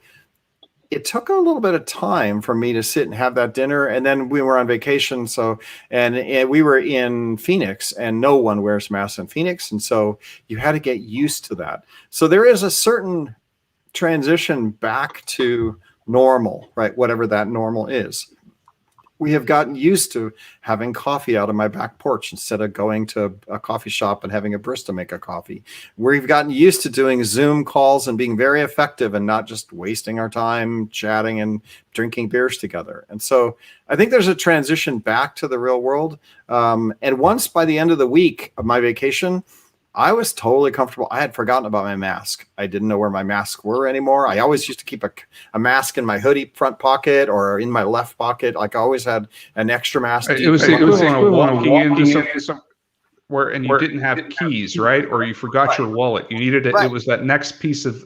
it took a little bit of time for me to sit and have that dinner. And then we were on vacation. And we were in Phoenix, and no one wears masks in Phoenix. And so you had to get used to that. So there is a certain transition back to normal, right? Whatever that normal is. We have gotten used to having coffee out on my back porch instead of going to a coffee shop and having a barista make a coffee. We've gotten used to doing Zoom calls and being very effective and not just wasting our time chatting and drinking beers together. And so I think there's a transition back to the real world. And once by the end of the week of my vacation, I was totally comfortable. I had forgotten about my mask. I didn't know where my masks were anymore. I always used to keep a mask in my hoodie front pocket or in my left pocket. Like I always had an extra mask. It was the equivalent of walking into somewhere and you didn't have keys, right? Or you forgot your wallet. You needed it. It was that next piece of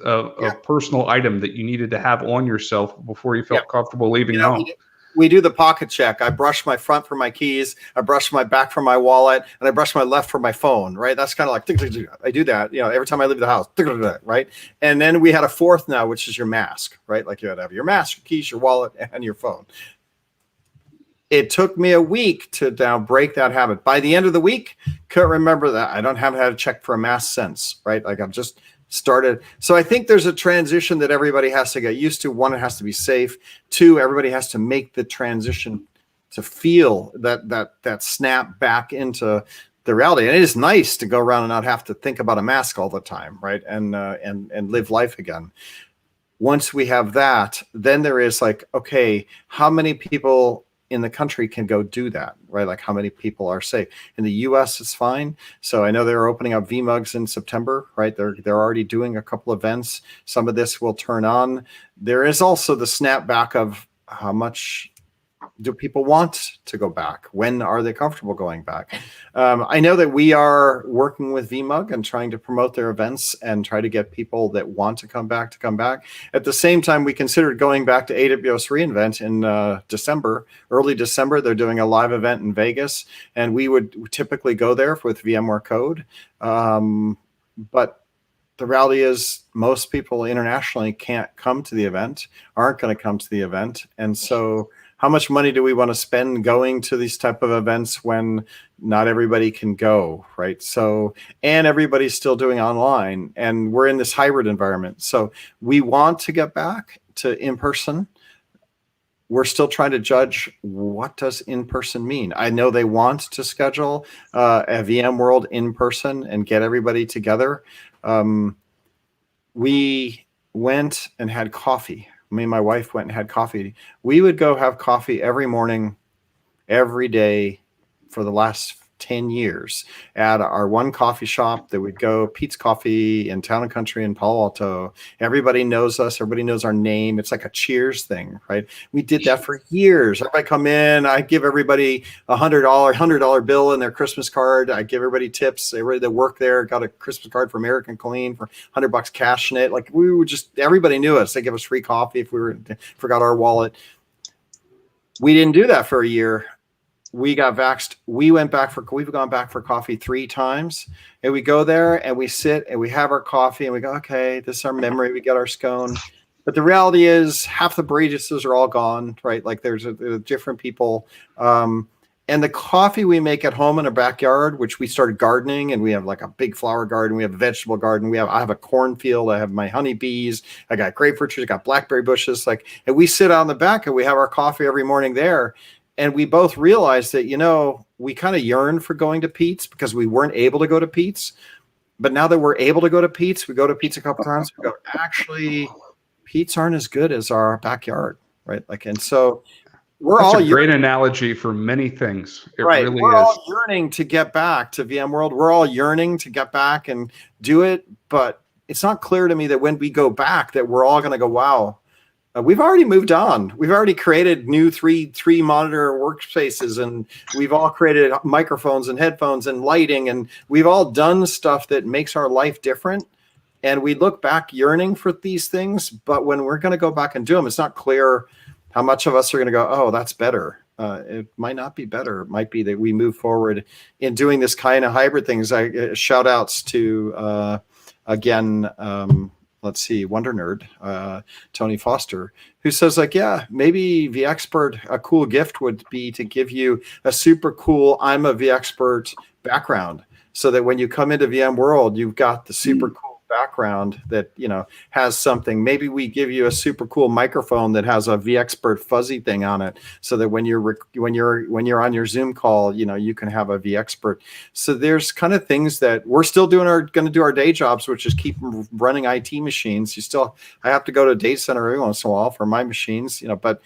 personal item that you needed to have on yourself before you felt comfortable leaving home. We do the pocket check. I brush my front for my keys. I brush my back for my wallet, and I brush my left for my phone. Right? That's kind of like I do that. Every time I leave the house. Right? And then we had a fourth now, which is your mask. Right? Like you had to have your mask, your keys, your wallet, and your phone. It took me a week to now break that habit. By the end of the week, couldn't remember that. I haven't had to check for a mask since. Right? Like I've just started. So I think there's a transition that everybody has to get used to. One, it has to be safe. Two, everybody has to make the transition to feel that snap back into the reality. And it is nice to go around and not have to think about a mask all the time, right? And live life again. Once we have that, then there is like, okay, how many people in the country can go do that, right? Like how many people are safe. In the US, it's fine. So I know they're opening up VMugs in September, right? They're already doing a couple events. Some of this will turn on. There is also the snapback of how much do people want to go back? When are they comfortable going back? I know that we are working with VMUG and trying to promote their events and try to get people that want to come back. At the same time, we considered going back to AWS reInvent in December, early December. They're doing a live event in Vegas, and we would typically go there with VMware Code. But the reality is most people internationally can't come to the event, aren't going to come to the event. And so how much money do we want to spend going to these type of events when not everybody can go, right? So, and everybody's still doing online, and we're in this hybrid environment. So we want to get back to in-person. We're still trying to judge what does in-person mean. I know they want to schedule a VMworld in person and get everybody together. We went and had coffee. Me and my wife went and had coffee. We would go have coffee every morning, every day for the last 10 years at our one coffee shop that we'd go, Pete's Coffee in Town and Country in Palo Alto. Everybody knows us. Everybody knows our name. It's like a cheers thing, right? We did that for years. If I come in, I give everybody $100 bill in their Christmas card. I give everybody tips. Everybody that worked there got a Christmas card for American Clean for $100 cash in it. Like we were just, everybody knew us. They give us free coffee if we forgot our wallet. We didn't do that for a year. We got vaxxed. We've gone back for coffee 3 times, and we go there and we sit and we have our coffee and we go, okay, this is our memory. We get our scone. But the reality is half the baristas are all gone, right? Like there's different people. And the coffee we make at home in our backyard, which we started gardening, and we have like a big flower garden. We have a vegetable garden. I have a cornfield. I have my honeybees. I got grapefruit trees. I got blackberry bushes. And we sit out in the back and we have our coffee every morning there. And we both realized that, we kind of yearn for going to Pete's because we weren't able to go to Pete's. But now that we're able to go to Pete's, we go to Pete's a couple times. We go, actually, Pete's aren't as good as our backyard, right? And so That's a great analogy for many things. It really we're is. all yearning to get back to VMworld. We're all yearning to get back and do it. But it's not clear to me that when we go back that we're all going to go, wow. We've already moved on. We've already created new three monitor workspaces, and we've all created microphones and headphones and lighting, and we've all done stuff that makes our life different. And we look back yearning for these things, but when we're going to go back and do them, it's not clear how much of us are going to go, oh, that's better. It might not be better. It might be that we move forward in doing this kind of hybrid things. Shout outs to, again, let's see, Wonder Nerd, Tony Foster, who says maybe VExpert, a cool gift would be to give you a super cool, I'm a VExpert background so that when you come into VMworld, you've got the super cool background that, has something. Maybe we give you a super cool microphone that has a VExpert fuzzy thing on it so that when you're on your Zoom call, you can have a VExpert. So there's kind of things that we're still going to do our day jobs, which is keep running IT machines. I have to go to a data center every once in a while for my machines, but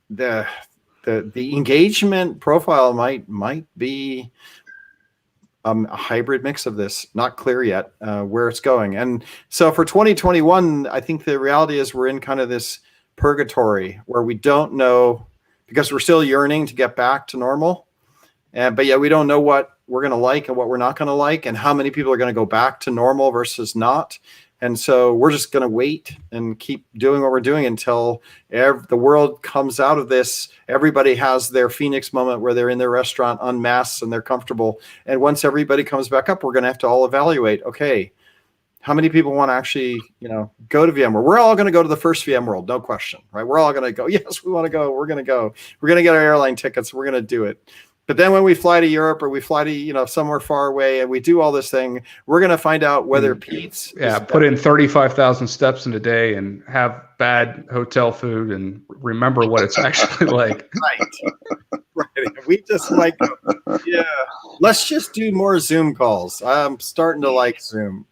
the engagement profile might be a hybrid mix of this. Not clear yet where it's going. And so for 2021, I think the reality is we're in kind of this purgatory where we don't know, because we're still yearning to get back to normal. But yet we don't know what we're going to like and what we're not going to like, and how many people are going to go back to normal versus not. And so we're just going to wait and keep doing what we're doing until the world comes out of this. Everybody has their Phoenix moment where they're in their restaurant unmasked and they're comfortable. And once everybody comes back up, we're going to have to all evaluate, okay, how many people want to actually, go to VMware? We're all going to go to the first VMworld, no question, right? We're all going to go. Yes, we want to go. We're going to go. We're going to get our airline tickets. We're going to do it. But then when we fly to Europe or we fly to, somewhere far away and we do all this thing, we're going to find out whether Pete's. Yeah, put in 35,000 steps in a day and have bad hotel food and remember what it's actually like. Right. We just let's just do more Zoom calls. I'm starting to like Zoom.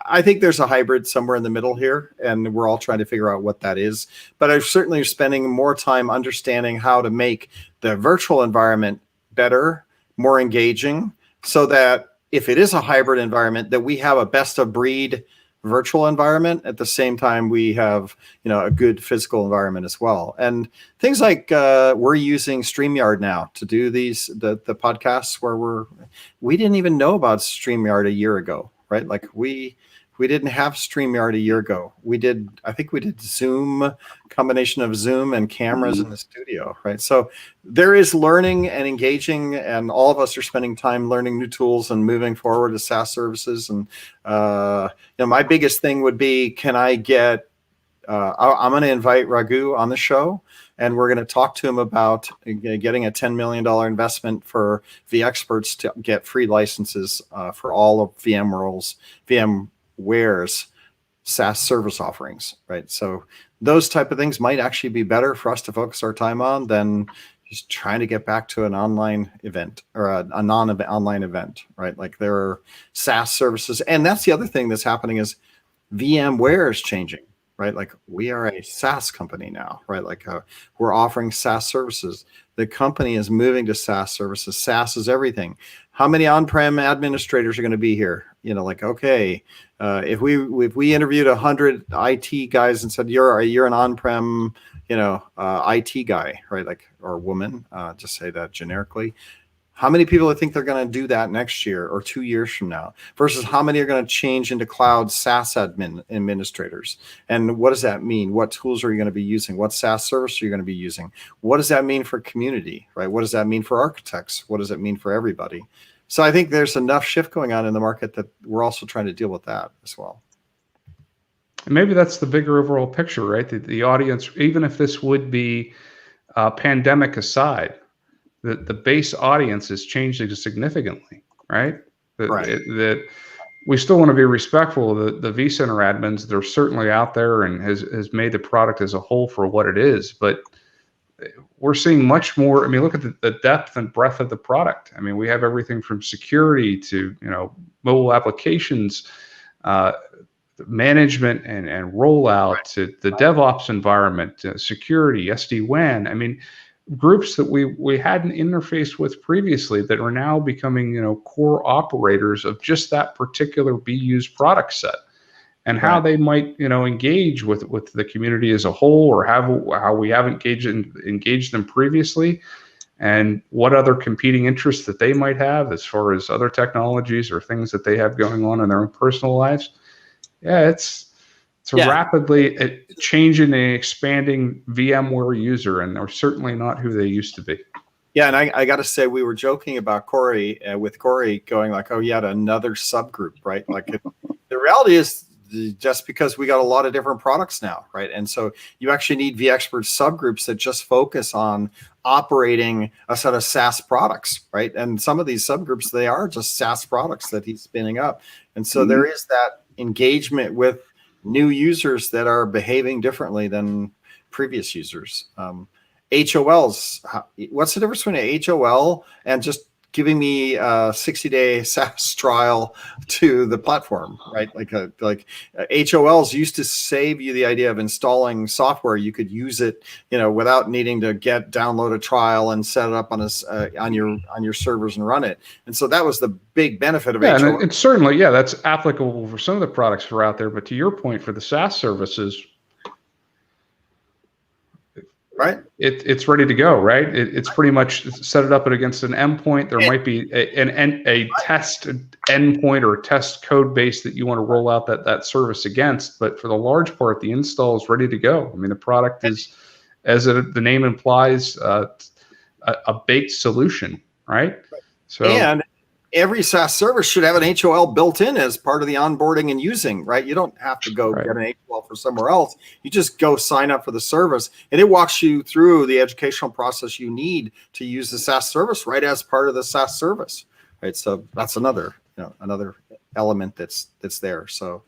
I think there's a hybrid somewhere in the middle here, and we're all trying to figure out what that is. But I'm certainly spending more time understanding how to make the virtual environment better, more engaging, so that if it is a hybrid environment, that we have a best of breed virtual environment at the same time we have a good physical environment as well. And things like we're using StreamYard now to do the podcasts where we didn't even know about StreamYard a year ago, right? Like we didn't have StreamYard a year ago. I think we did Zoom, combination of Zoom and cameras in the studio, right? So there is learning and engaging, and all of us are spending time learning new tools and moving forward to SaaS services. And my biggest thing would be, can I get? I'm going to invite Raghu on the show, and we're going to talk to him about getting a $10 million investment for vExperts to get free licenses for all of VMware's SaaS service offerings, right? So those type of things might actually be better for us to focus our time on than just trying to get back to an online event or a non-online event, right? Like there are SaaS services. And that's the other thing that's happening is VMware is changing, right? Like we are a SaaS company now, right? Like we're offering SaaS services. The company is moving to SaaS services. SaaS is everything. How many on-prem administrators are going to be here? Okay, if we interviewed 100 IT guys and said you're an on-prem, IT guy, right? Like, or woman, just say that generically. How many people think they're going to do that next year or 2 years from now versus how many are going to change into cloud SaaS administrators? And what does that mean? What tools are you going to be using? What SaaS service are you going to be using? What does that mean for community, right? What does that mean for architects? What does it mean for everybody? So I think there's enough shift going on in the market that we're also trying to deal with that as well. And maybe that's the bigger overall picture, right? The audience, even if this would be pandemic aside, the base audience is changing significantly, right? That we still want to be respectful of the vCenter admins. They're certainly out there and has made the product as a whole for what it is. But we're seeing much more. I mean, look at the depth and breadth of the product. I mean, we have everything from security to mobile applications, management and rollout to the DevOps environment, security, SD-WAN. I mean, groups that we hadn't interfaced with previously that are now becoming core operators of just that particular BU's product set, and how they might engage with the community as a whole, or how we haven't engaged them previously, and what other competing interests that they might have as far as other technologies or things that they have going on in their own personal lives. Yeah, it's a rapidly changing and expanding VMware user, and they're certainly not who they used to be. Yeah, and I got to say, we were joking about Corey, with Corey going like, oh, yeah, another subgroup, right? Like the reality is just because we got a lot of different products now, right? And so you actually need vExpert subgroups that just focus on operating a set of SaaS products, right? And some of these subgroups, they are just SaaS products that he's spinning up. And so there is that engagement with new users that are behaving differently than previous users. HOLs, what's the difference between a HOL and just giving me a 60-day SaaS trial to the platform, right? Like HOLs used to save you the idea of installing software. You could use it, without needing to download a trial and set it up on your servers and run it. And so that was the big benefit of HOL. And it's certainly, that's applicable for some of the products that are out there. But to your point, for the SaaS services, right, it's ready to go, right? It's pretty much set it up against an endpoint. There might be a test endpoint or a test code base that you want to roll out that service against. But for the large part, the install is ready to go. I mean, the product is, as the name implies, a baked solution, right? So, and every SaaS service should have an HOL built in as part of the onboarding and using, right? You don't have to go get an HOL for somewhere else. You just go sign up for the service, and it walks you through the educational process you need to use the SaaS service right as part of the SaaS service, right? So that's another element that's there. So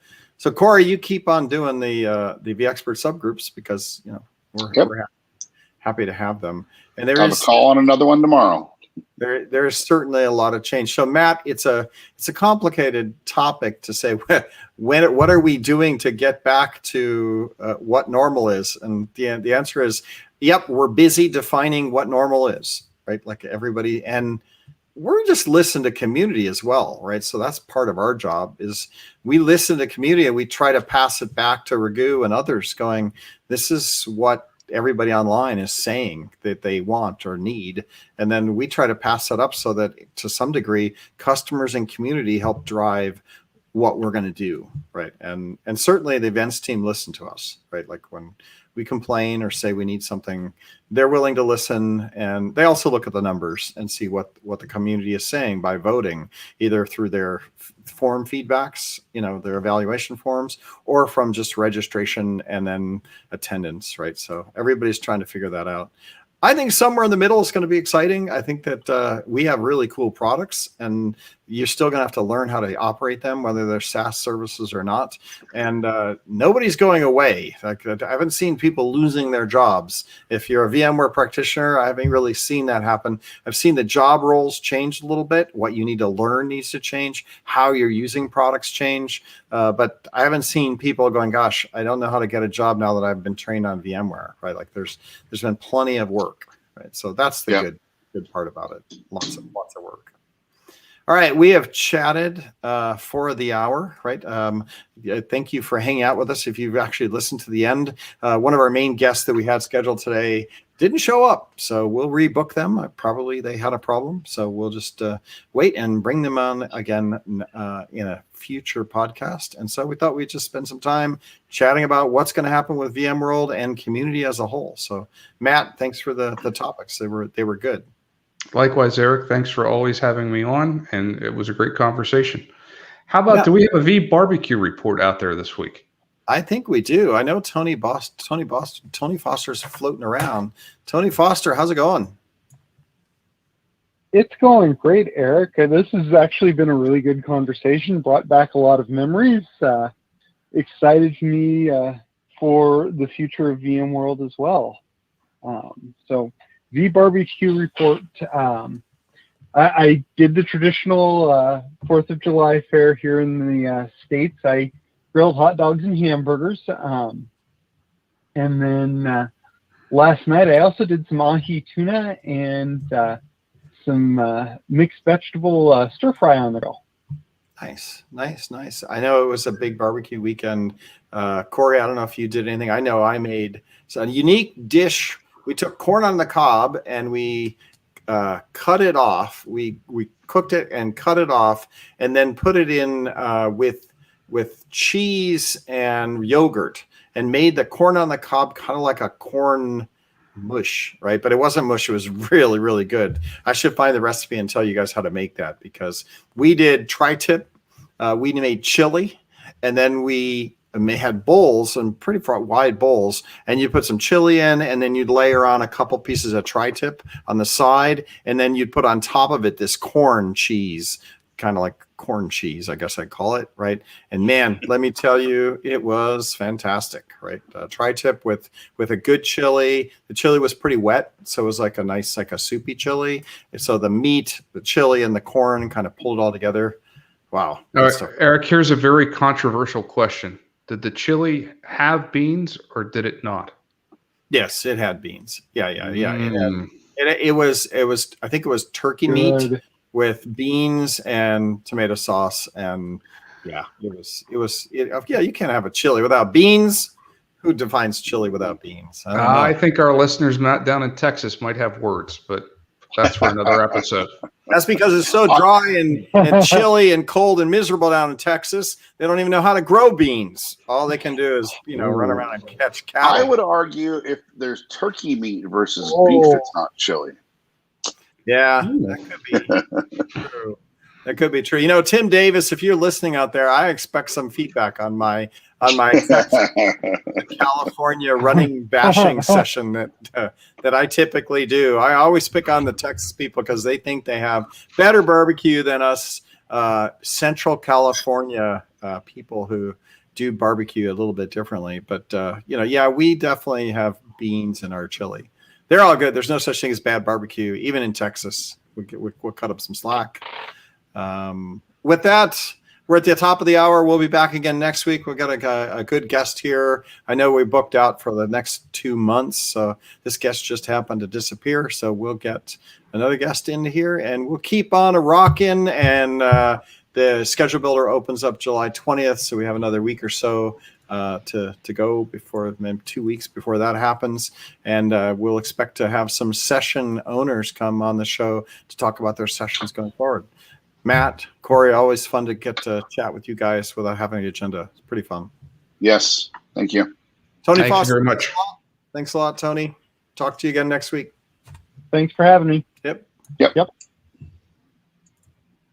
Corey, you keep on doing the vExpert subgroups because we're happy to have them. And I'll call on another one tomorrow. There's certainly a lot of change. So Matt, it's a complicated topic to say what are we doing to get back to what normal is, and the answer is, yep, we're busy defining what normal is, right? Like everybody, and we're just listen to community as well, right? So that's part of our job is we listen to community and we try to pass it back to Raghu and others, going, this is what everybody online is saying that they want or need, and then we try to pass that up so that to some degree customers and community help drive what we're going to do, right? And certainly the events team listen to us, right? Like when we complain or say we need something, they're willing to listen, and they also look at the numbers and see what the community is saying by voting, either through their form feedbacks, their evaluation forms, or from just registration and then attendance, right? So everybody's trying to figure that out. I think somewhere in the middle is going to be exciting. I think that we have really cool products, and you're still going to have to learn how to operate them, whether they're SaaS services or not. And nobody's going away. Like, I haven't seen people losing their jobs. If you're a VMware practitioner, I haven't really seen that happen. I've seen the job roles change a little bit. What you need to learn needs to change. How you're using products change. But I haven't seen people going, gosh, I don't know how to get a job now that I've been trained on VMware, right? Like there's been plenty of work, right? So that's the good part about it. Lots of work. All right, we have chatted for the hour, right? Thank you for hanging out with us. If you've actually listened to the end, one of our main guests that we had scheduled today didn't show up, so we'll rebook them. Probably they had a problem, so we'll just wait and bring them on again in a future podcast. And so we thought we'd just spend some time chatting about what's going to happen with VMworld and community as a whole. So Matt, thanks for the topics. They were good. Likewise, Eric, thanks for always having me on, and it was a great conversation. How about, do we have a V barbecue report out there this week? I think we do. I know Tony Foster's floating around. Tony Foster, how's it going? It's going great, Eric. This has actually been a really good conversation, brought back a lot of memories, excited me for the future of VMworld as well. So V barbecue report. I did the traditional 4th of July fare here in the States. I grilled hot dogs and hamburgers. And then last night I also did some ahi tuna and some mixed vegetable stir fry on the grill. Nice. I know it was a big barbecue weekend. Corey, I don't know if you did anything. I know I made a unique dish. We took corn on the cob and we cut it off. We cooked it and cut it off, and then put it in with cheese and yogurt, and made the corn on the cob kind of like a corn mush, right? But it wasn't mush. It was really, really good. I should find the recipe and tell you guys how to make that, because we did tri-tip. We made chili, and then we had bowls, and pretty wide bowls, and you put some chili in, and then you'd layer on a couple pieces of tri-tip on the side, and then you'd put on top of it this corn cheese, kind of like corn cheese, I guess I'd call it, right? And man, let me tell you, it was fantastic, right? Tri-tip with a good chili. The chili was pretty wet, so it was like a nice, like a soupy chili. And so the meat, the chili, and the corn kind of pulled it all together. Wow. Eric, here's a very controversial question. Did the chili have beans or did it not? Yes, it had beans. Yeah. It was, I think it was turkey meat with beans and tomato sauce. And yeah, you can't have a chili without beans. Who defines chili without beans? I think our listeners not down in Texas might have words, but that's for another episode. That's because it's so dry and chilly and cold and miserable down in Texas. They don't even know how to grow beans. All they can do is, run around and catch cattle. I would argue if there's turkey meat versus beef, it's not chili. Yeah, that could be true. That could be true. Tim Davis, if you're listening out there, I expect some feedback on my California running bashing session that I typically do. I always pick on the Texas people because they think they have better barbecue than us Central California people who do barbecue a little bit differently. But we definitely have beans in our chili. They're all good. There's no such thing as bad barbecue, even in Texas. We'll cut up some slack. With that, we're at the top of the hour. We'll be back again next week. We've got a good guest here. I know we booked out for the next 2 months. So this guest just happened to disappear. So we'll get another guest in here and we'll keep on a rocking. And the schedule builder opens up July 20th. So we have another week or so to go before, maybe 2 weeks before that happens. And we'll expect to have some session owners come on the show to talk about their sessions going forward. Matt, Corey, always fun to get to chat with you guys without having an agenda. It's pretty fun. Yes. Thank you. Tony Thank Foster, you very much. Thanks a lot, Tony. Talk to you again next week. Thanks for having me. Yep. Yep.